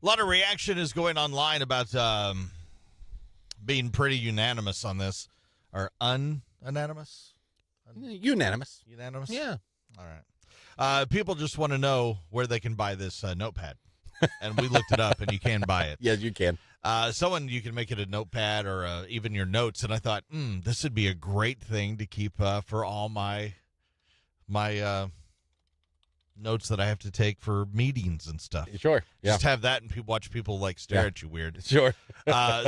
A lot of reaction is going online about being pretty unanimous on this. Or unanimous? Unanimous. Unanimous? Yeah. All right. People just want to know where they can buy this notepad. And we looked it up, and you can buy it. Yes, you can. You can make it a notepad or even your notes. And I thought, this would be a great thing to keep for all my notes that I have to take for meetings and stuff. Sure. Yeah. Just have that, and watch people stare at you weird. Sure.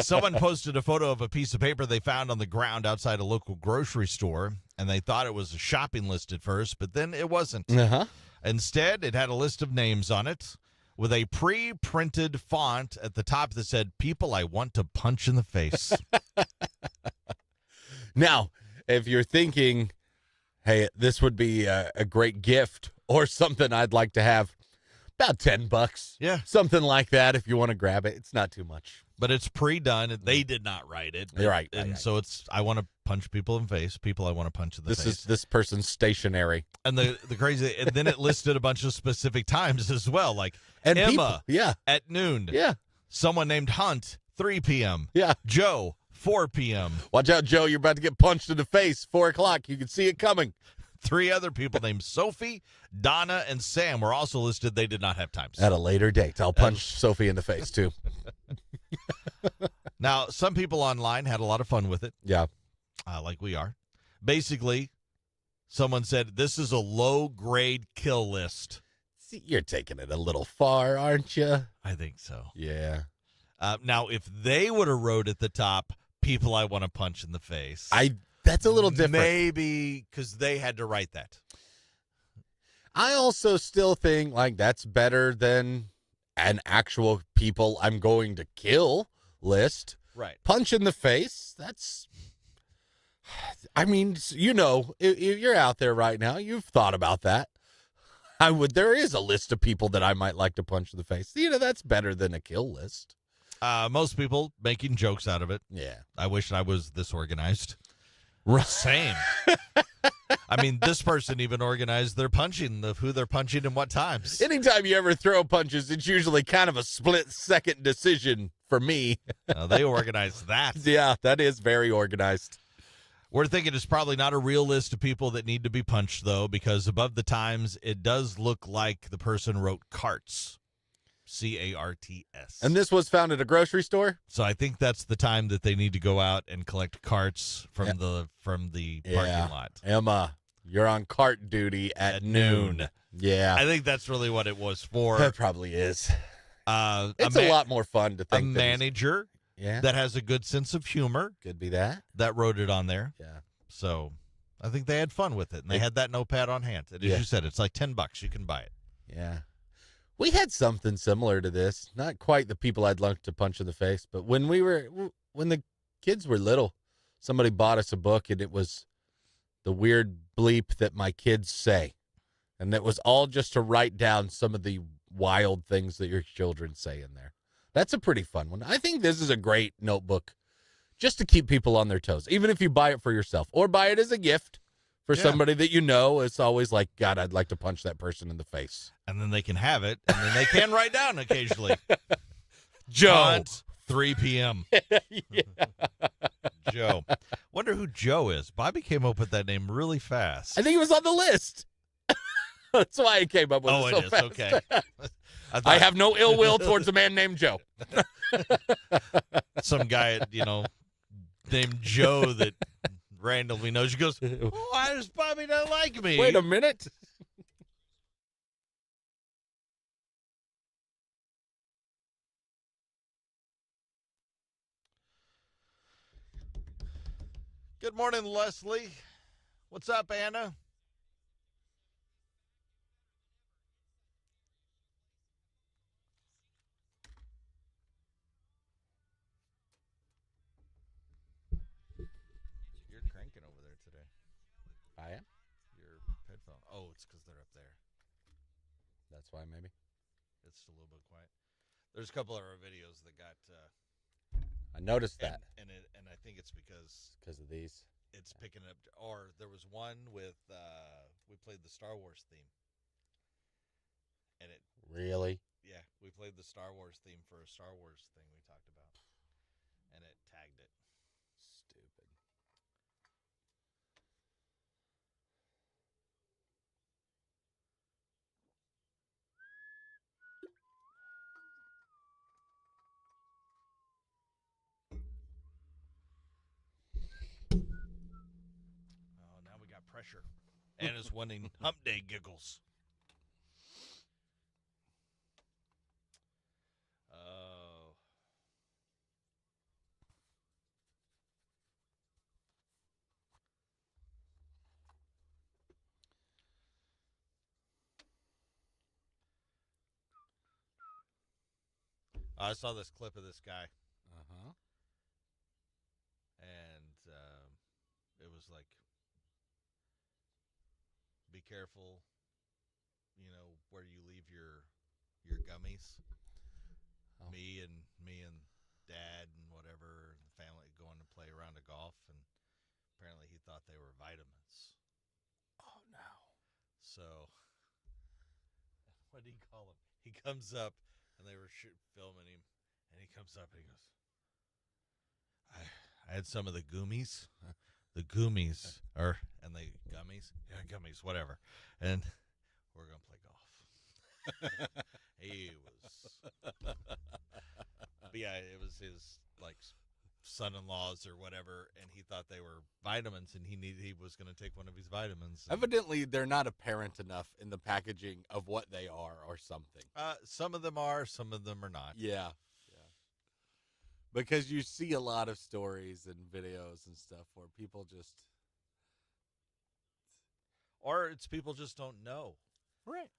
Someone posted a photo of a piece of paper they found on the ground outside a local grocery store, and they thought it was a shopping list at first, but then it wasn't. Uh-huh. Instead, it had a list of names on it with a pre-printed font at the top that said, "People I want to punch in the face." Now, if you're thinking, hey, this would be a great gift or something I'd like to have, about $10. Yeah. Something like that if you want to grab it. It's not too much. But it's pre-done, and they did not write it. You're right. And so it's, I want to punch people in the face, people I want to punch in the face. This is this person's stationery. And the crazy, and then it listed a bunch of specific times as well, like And Emma people, at noon. Yeah. Someone named Hunt, 3 p.m. Yeah. Joe, 4 p.m. Watch out, Joe. You're about to get punched in the face. 4 o'clock. You can see it coming. 3 other people named Sophie, Donna, and Sam were also listed. They did not have times. At a later date. I'll punch Sophie in the face, too. Now, some people online had a lot of fun with it, Yeah. like we are. Basically, someone said, this is a low-grade kill list. See, you're taking it a little far, aren't you? I think so. Yeah. Now, if they would have wrote at the top, people I want to punch in the face. That's a little different. Maybe because they had to write that. I also still think, that's better than an actual people I'm going to kill list. Right. Punch in the face, that's... I mean, if you're out there right now, you've thought about that. There is a list of people that I might like to punch in the face. That's better than a kill list. Most people making jokes out of it. Yeah. I wish I was this organized. Right. Same. I mean, this person even organized their punching, of who they're punching and what times. Anytime you ever throw punches, it's usually kind of a split-second decision for me. They organized that. Yeah, that is very organized. We're thinking it's probably not a real list of people that need to be punched, though, because above the times, it does look like the person wrote carts. C-A-R-T-S. And this was found at a grocery store? So I think that's the time that they need to go out and collect carts from the parking lot. Emma, you're on cart duty at noon. Yeah. I think that's really what it was for. That probably is. It's a a lot more fun to think. A manager that has a good sense of humor. Could be that wrote it on there. Yeah. So I think they had fun with it, and they had that notepad on hand. And as you said, it's like $10. You can buy it. Yeah. We had something similar to this. Not quite the people I'd like to punch in the face, but when the kids were little, somebody bought us a book, and it was the weird bleep that my kids say. And it was all just to write down some of the wild things that your children say in there. That's a pretty fun one. I think this is a great notebook just to keep people on their toes, even if you buy it for yourself or buy it as a gift for somebody that you know. It's always like, God, I'd like to punch that person in the face. And then they can have it, and then they can write down occasionally. Joe. Hunt, 3 p.m. Joe. Wonder who Joe is. Bobby came up with that name really fast. I think it was on the list. That's why I came up with it so is. fast. Okay. I have no ill will towards a man named Joe. Some guy, named Joe that randomly knows. She goes, why does Bobby not like me? Wait a minute. Good morning, Leslie. What's up, Anna? You're cranking over there today. I am? Your headphone. Oh, it's because they're up there. That's why, maybe. It's a little bit quiet. There's a couple of our videos that got... I noticed that. And I think it's because of these. It's picking up. Or there was one with we played the Star Wars theme, and it really. Yeah, we played played the Star Wars theme for a Star Wars thing we talked about, and it tagged it. Stupid. Oh, now we got pressure. Anna's wanting hump day giggles. Oh. I saw this clip of this guy, Uh-huh. and it was like, be careful, where you leave your gummies. Oh. Me and Dad and whatever, and the family going to play around a golf, and apparently he thought they were vitamins. Oh, no. So, what did he call him? He comes up, and they were filming him, and he comes up and he goes, I had some of the gummies. The gummies, and the gummies? Yeah, gummies, whatever. And we're going to play golf. He was... But yeah, it was his, like, son-in-laws or whatever, and he thought they were vitamins, and he was going to take one of his vitamins. Evidently, they're not apparent enough in the packaging of what they are or something. Some of them are, some of them are not. Yeah. Because you see a lot of stories and videos and stuff where people just... Or it's people just don't know. Right.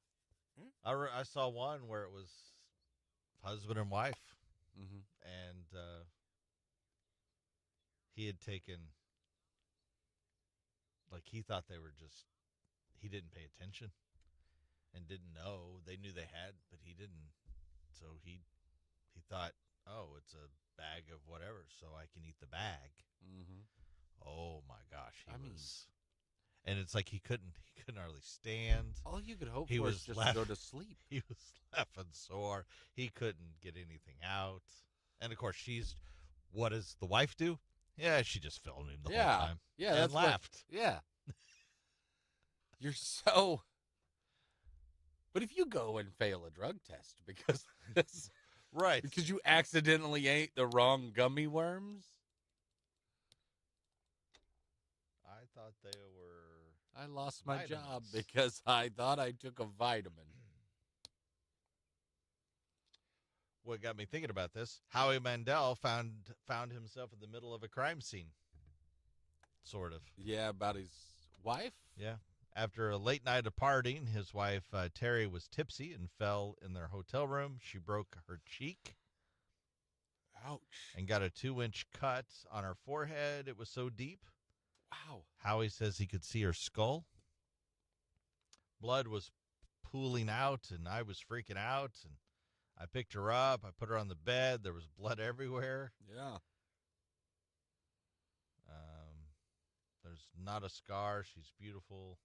I saw one where it was husband and wife, Mm-hmm. and he had taken, like, he thought they were just, he didn't pay attention and didn't know. They knew they had, but he didn't. So he thought, oh, it's a bag of whatever, so I can eat the bag. Mm-hmm. Oh my gosh, I mean, and it's like he couldn't hardly stand. all you could hope He for was is just laughing. to go to sleep. He was laughing so hard he couldn't get anything out. And of course, what does the wife do? Yeah, she just filmed him the whole time. Yeah, and that's laughed. Yeah. You're so... But if you go and fail a drug test because Right. because you accidentally ate the wrong gummy worms, I thought they were... I lost my job vitamins. because I thought I took a vitamin. What got me thinking about this, Howie Mandel found himself in the middle of a crime scene. Sort of. Yeah, about his wife? Yeah. After a late night of partying, his wife, Terry, was tipsy and fell in their hotel room. She broke her cheek Ouch. and got a 2-inch cut on her forehead. It was so deep. Wow. Howie says he could see her skull. Blood was pooling out, and I was freaking out. And I picked her up. I put her on the bed. There was blood everywhere. Yeah. There's not a scar. She's beautiful.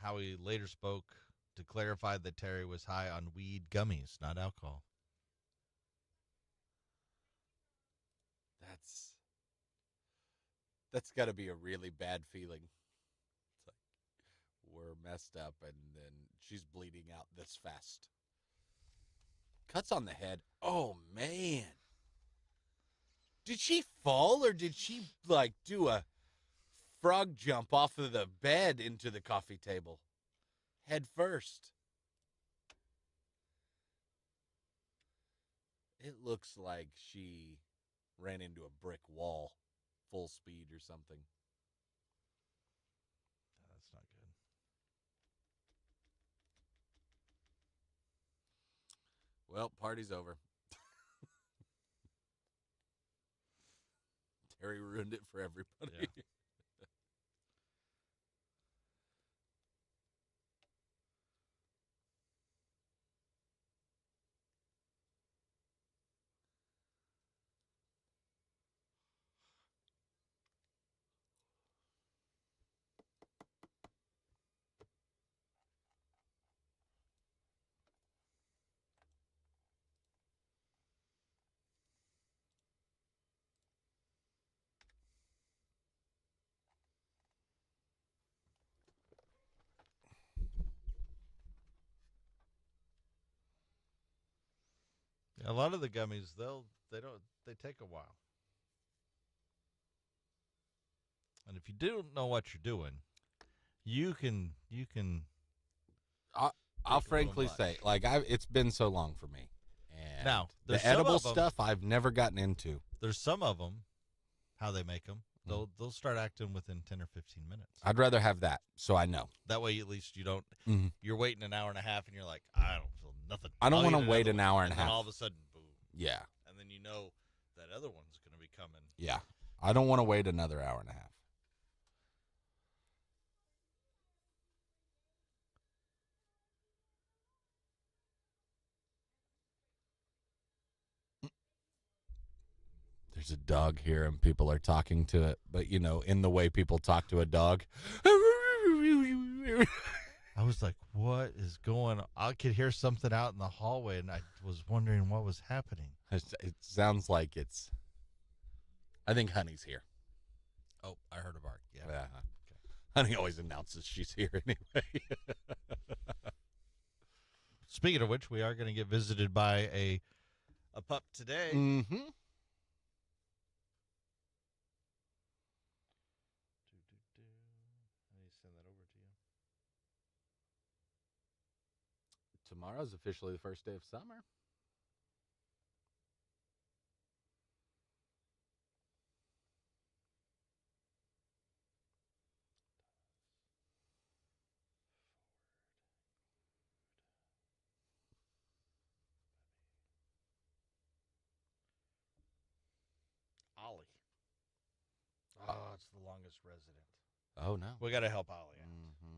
Howie later spoke to clarify that Terry was high on weed gummies, not alcohol. That's got to be a really bad feeling. It's like we're messed up and then she's bleeding out this fast. Cuts on the head. Oh, man. Did she fall or did she, like, do a frog jump off of the bed into the coffee table? Head first. It looks like she ran into a brick wall, full speed or something. That's not good. Well, party's over. Terry ruined it for everybody. Yeah. A lot of the gummies, they take a while. And if you don't know what you're doing, you can I'll take a little frankly much. say, like, it's been so long for me. And Now, the there's some edible of 'em- stuff I've never gotten into. There's some of them, how they make them. Mm. They'll start acting within 10 or 15 minutes. I'd rather have that, so I know. That way, at least you don't. Mhm. You're waiting an hour and a half, and you're like, I don't feel nothing. I don't I'll want eat to wait another an one. hour and a then half. all of a sudden, boom, Yeah, and then you know that other one's going to be coming. yeah. I don't want to wait another hour and a half. There's a dog here, and people are talking to it, but in the way people talk to a dog. I was like, what is going on? I could hear something out in the hallway, and I was wondering what was happening. It sounds like it's. I think Honey's here. Oh, I heard a bark. Yeah. Yeah. Honey always announces she's here anyway. Speaking of which, we are going to get visited by a pup today. Mm-hmm. How do you send that over to you? Tomorrow's officially the first day of summer. Ollie. Oh, it's the longest resident. Oh, no. We got to help Ollie out. Mm-hmm.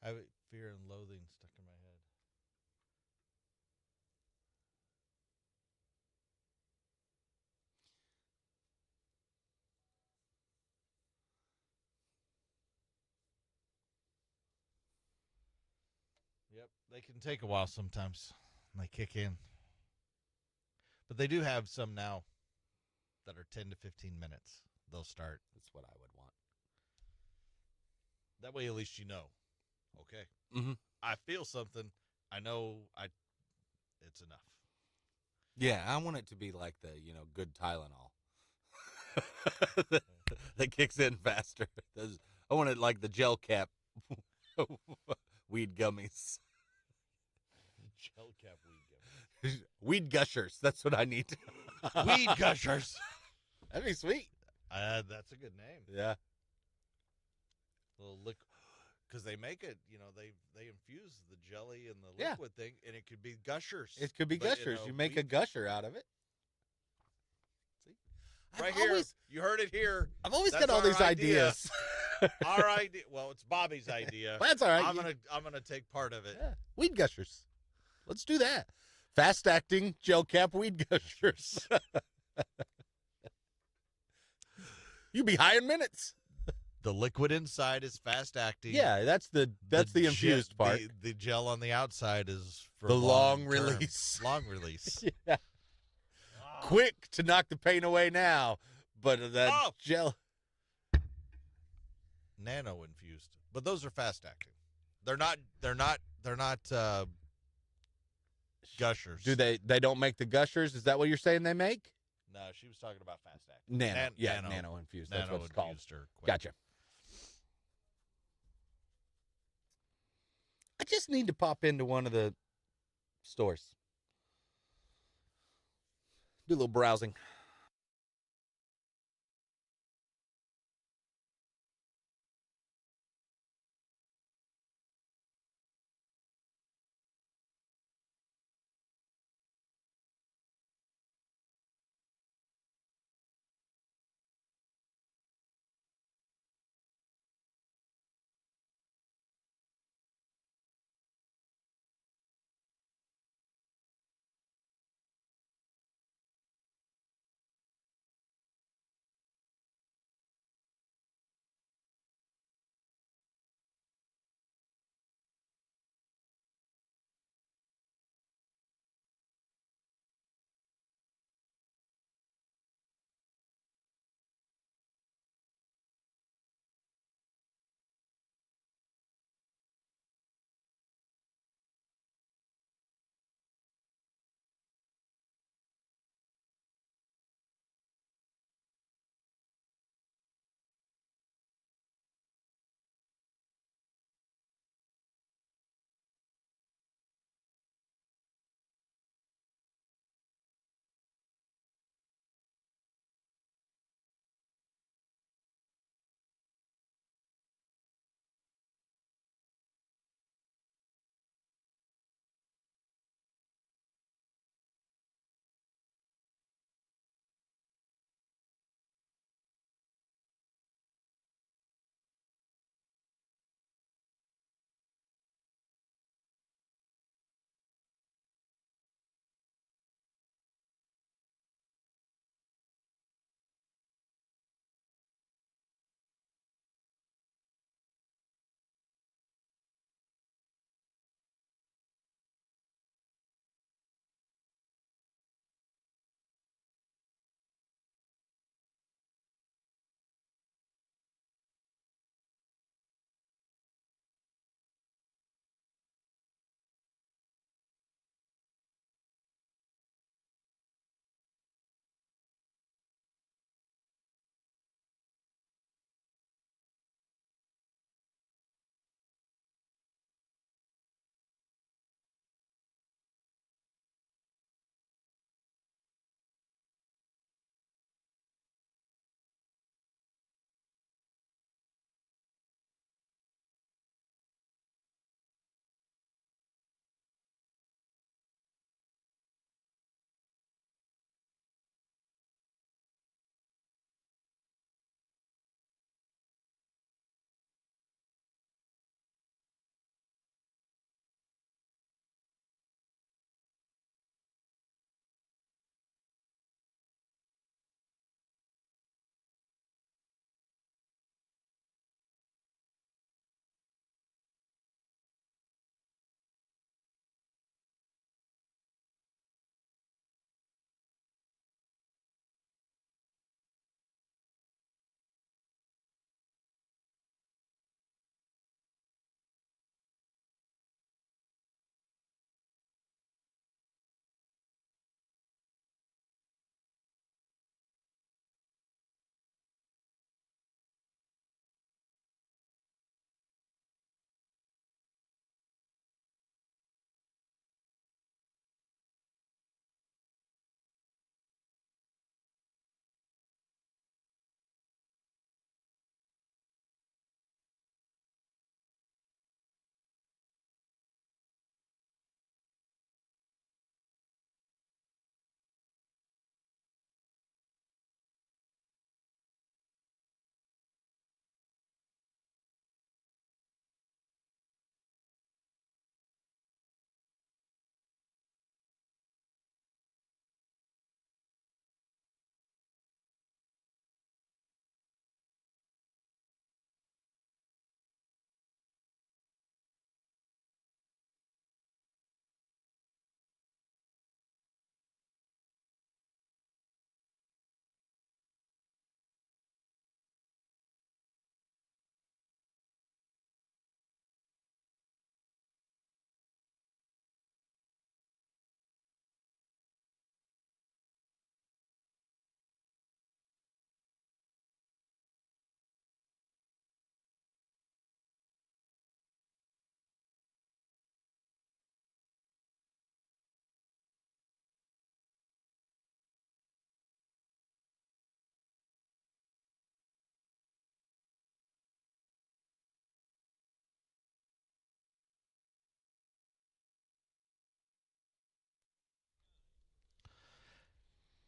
I have fear and loathing stuck in my head. Yep, they can take a while sometimes. They kick in. But they do have some now that are 10 to 15 minutes. They'll start. That's what I would want. That way, at least you know. Okay, Mm-hmm. I feel something. I know it's enough. Yeah, I want it to be like the good Tylenol that kicks in faster. I want it like the gel cap weed gummies, Gel cap weed gummies. weed gushers. That's what I need. Weed gushers. That'd be sweet. That's a good name. Yeah. Little liquid, because they make it. They infuse the jelly and the Yeah. liquid thing, and it could be gushers. It could be But, gushers. You make a gusher out of it. See, right here. You heard it here. I've always That's got all our these idea. ideas. Our idea. Well, it's Bobby's idea. That's all right. I'm gonna take part of it. Yeah. Weed gushers. Let's do that. Fast acting gel cap weed gushers. You be high in minutes. The liquid inside is fast acting. Yeah, that's the infused part. The gel on the outside is for The long term. release. Long release. Yeah. Quick to knock the pain away now, but that gel. Nano infused, but those are fast acting. They're not gushers. Do they don't make the gushers? Is that what you're saying they make? No, she was talking about fast acting. Nano infused. That's what it's called. Or quick. Gotcha. I just need to pop into one of the stores. Do a little browsing.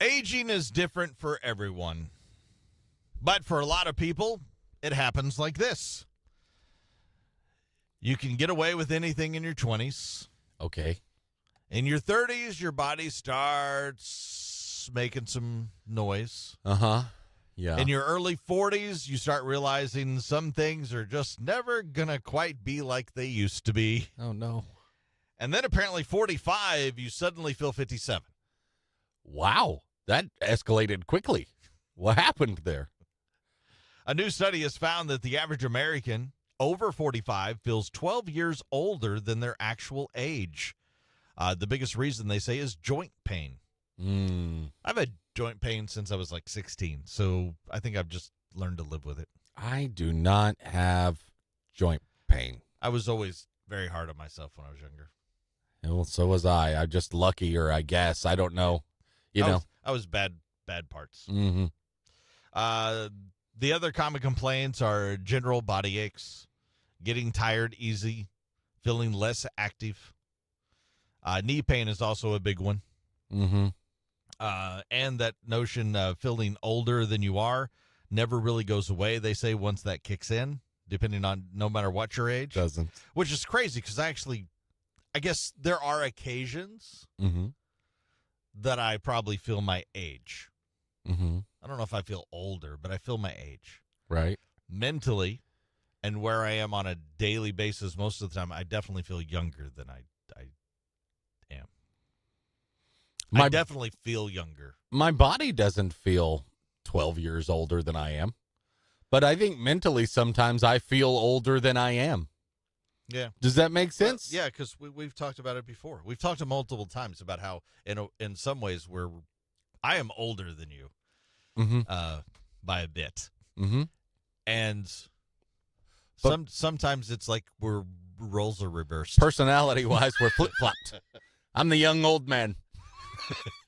Aging is different for everyone. But for a lot of people, it happens like this. You can get away with anything in your 20s. Okay. In your 30s, your body starts making some noise. Uh-huh. Yeah. In your early 40s, you start realizing some things are just never going to quite be like they used to be. Oh, no. And then apparently 45, you suddenly feel 57. Wow. That escalated quickly. What happened there? A new study has found that the average American over 45 feels 12 years older than their actual age. The biggest reason, they say, is joint pain. I've had joint pain since I was like 16, so I think I've just learned to live with it. I do not have joint pain. I was always very hard on myself when I was younger. Well, so was I. I'm just luckier, I guess. I don't know. I was bad parts. Mm-hmm. The other common complaints are general body aches, getting tired easy, feeling less active. Knee pain is also a big one. Mm-hmm. And that notion of feeling older than you are never really goes away, they say, once that kicks in, depending on no matter what your age. Doesn't. Which is crazy because I guess there are occasions Mm-hmm. that I probably feel my age. Mm-hmm. I don't know if I feel older, but I feel my age. Right. Mentally, and where I am on a daily basis most of the time, I definitely feel younger than I am. I definitely feel younger. My body doesn't feel 12 years older than I am. But I think mentally sometimes I feel older than I am. Yeah. Does that make sense? Yeah, because we've talked about it before. We've talked multiple times about how in some ways I am older than you Mm-hmm. by a bit. Mm-hmm. And But- sometimes it's like roles are reversed. Personality-wise, we're flip-flopped. I'm the young old man.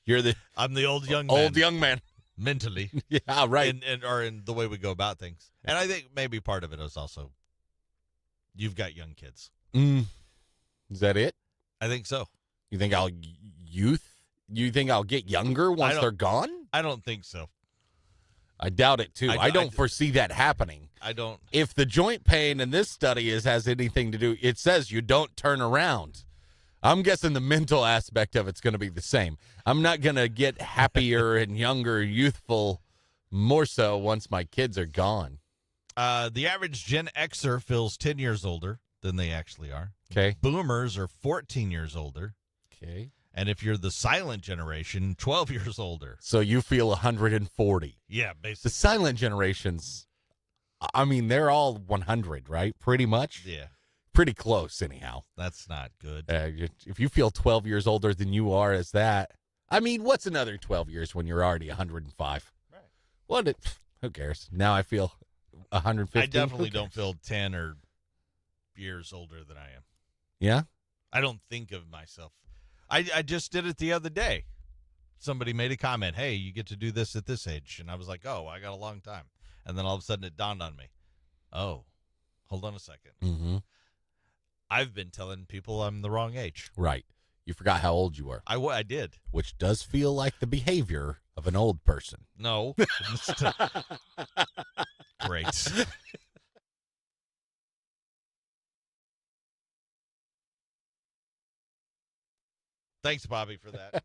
You're the I'm the old young man. mentally. Yeah, right. Or in the way we go about things. And I think maybe part of it is also you've got young kids. Is that it? I think so. You think I'll You think I'll get younger once they're gone? I don't think so. I doubt it too. I don't foresee that happening. I don't. If the joint pain in this study has anything to do, it says you don't turn around. I'm guessing the mental aspect of it's going to be the same. I'm not going to get happier and younger, youthful, more so once my kids are gone. The average Gen Xer feels 10 years older than they actually are. Okay. Boomers are 14 years older. Okay. And if you're the silent generation, 12 years older. So you feel 140. Yeah, The basically. silent generations, I mean, they're all 100, right? Pretty much? Yeah, Pretty close, anyhow. that's not good. If you feel 12 years older than you are as that, I mean, what's another 12 years when you're already 105? Right. Who cares? Now I feel 150. I definitely don't feel 10 or years older than I am. Yeah? I don't think of myself. I just did it the other day. Somebody made a comment, hey, you get to do this at this age. And I was like, oh, I got a long time. And then all of a sudden it dawned on me. Oh, hold on a second. Mm-hmm. I've been telling people I'm the wrong age. Right. You forgot how old you were, I did. which does feel like the behavior of an old person. No. Great. Thanks, Bobby, for that.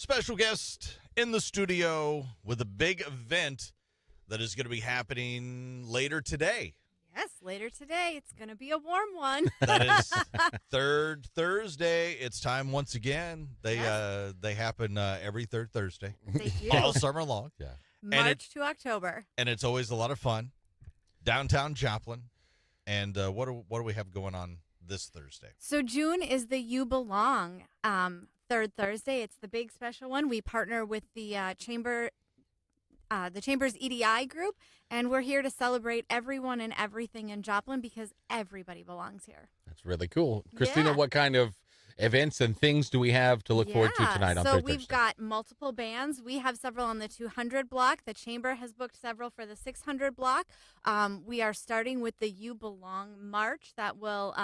special guest in the studio with a big event that is going to be happening later today. Yes, later today. It's going to be a warm one. That is third Thursday. It's time once again. They happen every third Thursday They do. all summer long, Yeah. March to October. and it's always a lot of fun. Downtown Joplin, and what do we have going on this Thursday? So June is the You Belong third Thursday. It's the big special one. We partner with the Chamber's EDI group, and we're here to celebrate everyone and everything in Joplin because everybody belongs here. That's really cool. Christina, Yeah. what kind of events and things do we have to look forward to tonight on so third we've Thursday? got multiple bands. We have several on the 200 block. The Chamber has booked several for the 600 block. We are starting with the You Belong March that will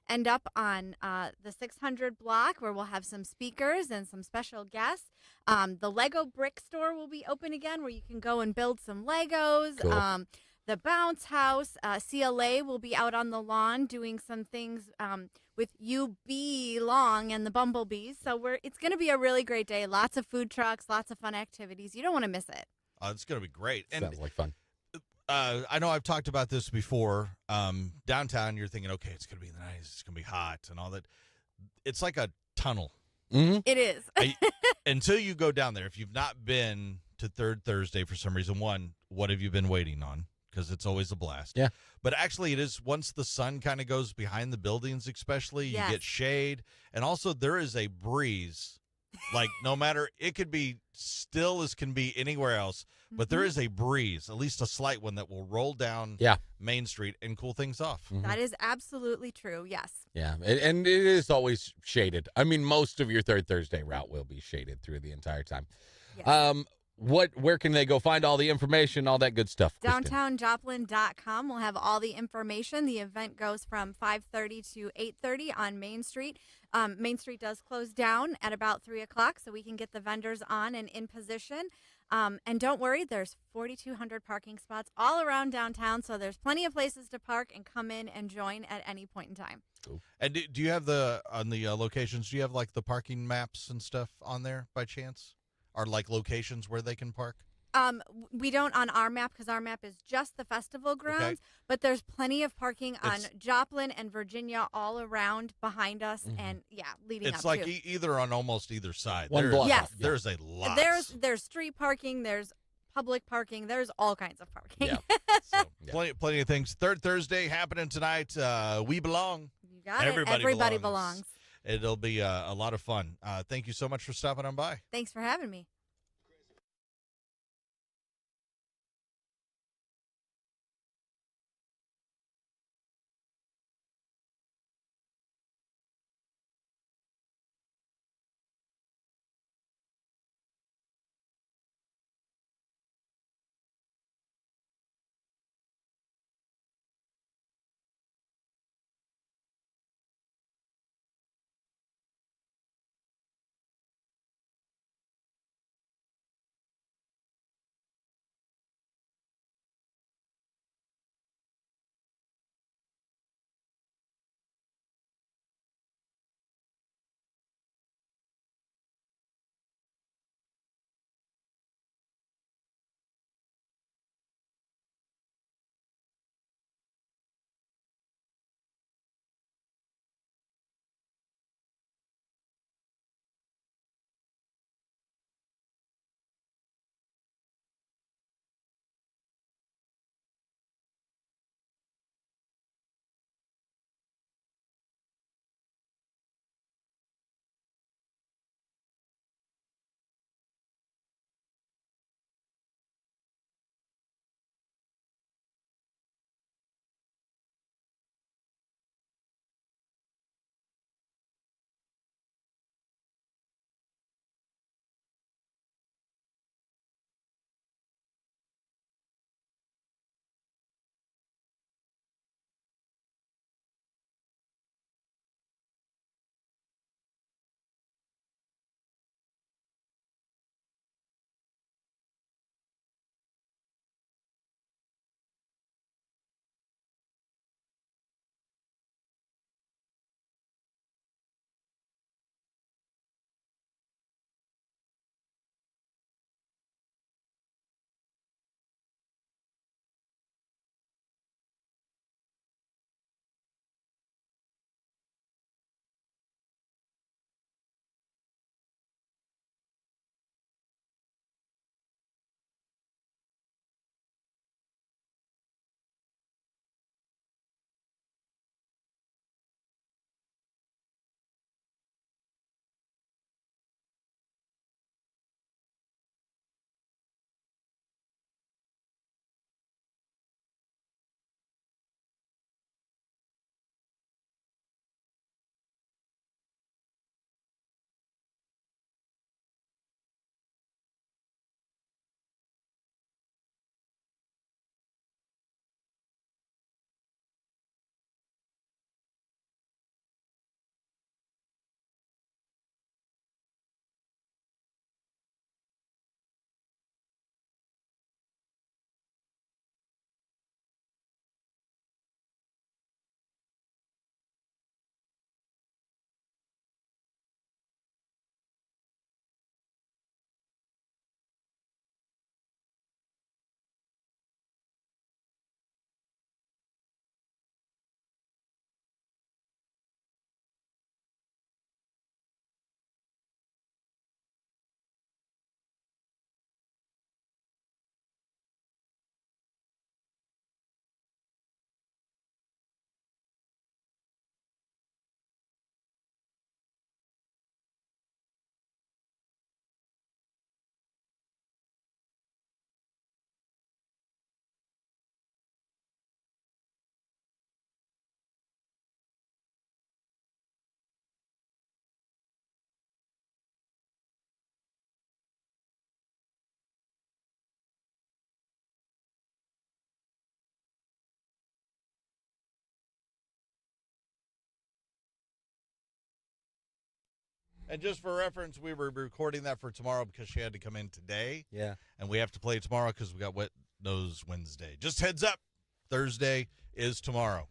end up on the 600 block, where we'll have some speakers and some special guests. The Lego Brick Store will be open again, where you can go and build some Legos. Cool. The Bounce House, CLA will be out on the lawn doing some things with You Belong and the Bumblebees. So it's going to be a really great day. Lots of food trucks, lots of fun activities. You don't want to miss it. It's going to be great. And Sounds like fun. I know I've talked about this before. Downtown, you're thinking, okay, it's going to be nice, it's going to be hot and all that. It's like a tunnel. Mm-hmm. It is. Until you go down there. If you've not been to third Thursday for some reason, one, what have you been waiting on? Because it's always a blast. Yeah. But actually, it is once the sun kind of goes behind the buildings, especially, Yes. you get shade. And also, there is a breeze. Like, no matter, it could be still as can be anywhere else, but there is a breeze, at least a slight one, that will roll down Yeah. Main Street and cool things off. Mhm. That is absolutely true. Yes. Yeah, and it is always shaded. I mean, most of your third Thursday route will be shaded through the entire time. Yes. Where can they go find all the information, all that good stuff? Kristen? DowntownJoplin.com will have all the information. The event goes from 5:30 to 8:30 on Main Street. Main Street does close down at about 3 o'clock, so we can get the vendors on and in position. And don't worry, there's 4,200 parking spots all around downtown, so there's plenty of places to park and come in and join at any point in time. And do you have on the locations, do you have like the parking maps and stuff on there by chance? Or like locations where they can park? We don't on our map because our map is just the festival grounds, but there's plenty of parking on Joplin and Virginia all around behind us, and leading up It's like to. either on almost either side. One block. Yes. There's a lot. There's street parking, there's public parking, there's all kinds of parking. Yeah. So, plenty of things. Third Thursday happening tonight. We belong. You got it. Everybody Everybody belongs. belongs. It'll be a lot of fun. Thank you so much for stopping on by. Thanks for having me. And just for reference, we were recording that for tomorrow because she had to come in today. Yeah. And we have to play tomorrow because we got Wet Nose Wednesday. Just heads up, Thursday is tomorrow.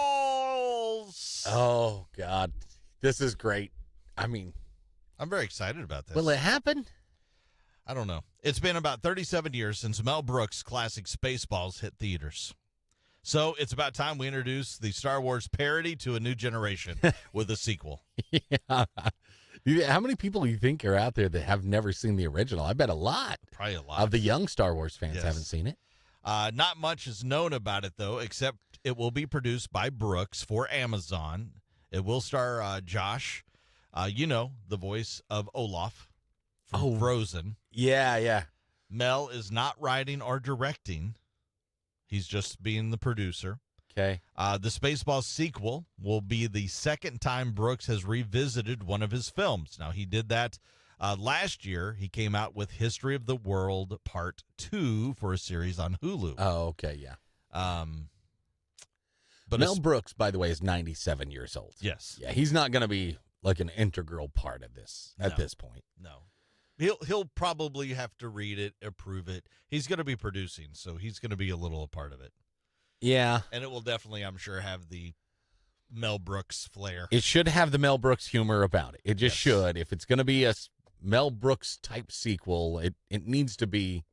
Spaceballs! Oh, God. This is great. I mean, I'm very excited about this. will it happen? I don't know. It's been about 37 years since Mel Brooks' classic Spaceballs hit theaters. So it's about time we introduce the Star Wars parody to a new generation with a sequel. Yeah. How many people do you think are out there that have never seen the original? I bet a lot Probably a lot. of the young Star Wars fans Yes. haven't seen it. Not much is known about it, though, except it will be produced by Brooks for Amazon. It will star Josh, the voice of Olaf from Oh. Frozen. Yeah. Mel is not writing or directing. He's just being the producer. Okay. The Spaceballs sequel will be the second time Brooks has revisited one of his films. Now, he did that last year. He came out with History of the World Part 2 for a series on Hulu. Oh, okay, yeah. But Mel Brooks, by the way, is 97 years old. yes. Yeah, he's not going to be like an integral part of this at No. this point. No. He'll probably have to read it, approve it. He's going to be producing, so he's going to be a little a part of it. Yeah. And it will definitely, I'm sure, have the Mel Brooks flair. It should have the Mel Brooks humor about it. It just Yes. should. If it's going to be a Mel Brooks type sequel, it needs to be.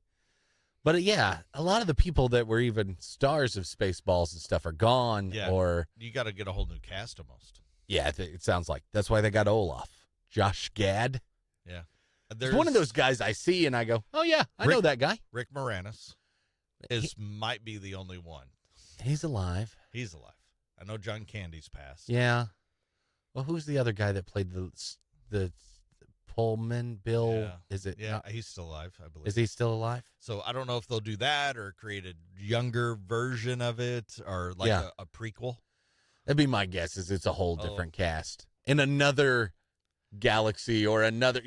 But yeah, a lot of the people that were even stars of Spaceballs and stuff are gone. Yeah. Or, You got to get a whole new cast almost. yeah, it sounds like that's why they got Olaf. Josh Gad. Yeah. He's one of those guys I see and I go, oh, yeah, I know that guy. Rick Moranis might be the only one. He's alive. He's alive. I know John Candy's passed. Yeah. Well, who's the other guy that played the Pullman Bill? Yeah. Is it? Yeah, not- he's still alive, I believe. Is he still alive? So I don't know if they'll do that or create a younger version of it or like Yeah. a prequel. That'd be my guess. Is it's a whole Oh. different cast in another galaxy or another,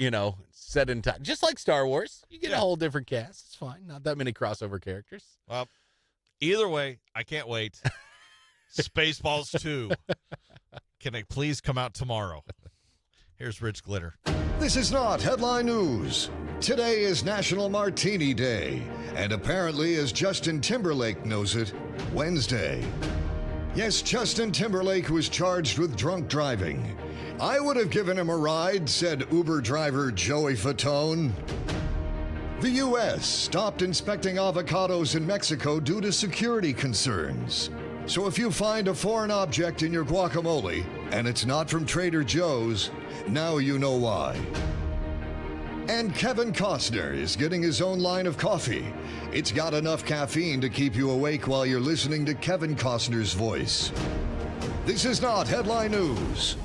set in time, just like Star Wars. You get a Yeah. whole different cast. It's fine. Not that many crossover characters. Well, either way, I can't wait. Spaceballs 2. Can it please come out tomorrow? Here's Rich Glitter. This is not headline news. Today is National Martini Day, and apparently, as Justin Timberlake knows it, Wednesday. Yes, Justin Timberlake was charged with drunk driving. I would have given him a ride, said Uber driver Joey Fatone. The U.S. stopped inspecting avocados in Mexico due to security concerns. So if you find a foreign object in your guacamole, and it's not from Trader Joe's, now you know why. And Kevin Costner is getting his own line of coffee. It's got enough caffeine to keep you awake while you're listening to Kevin Costner's voice. This is not headline news.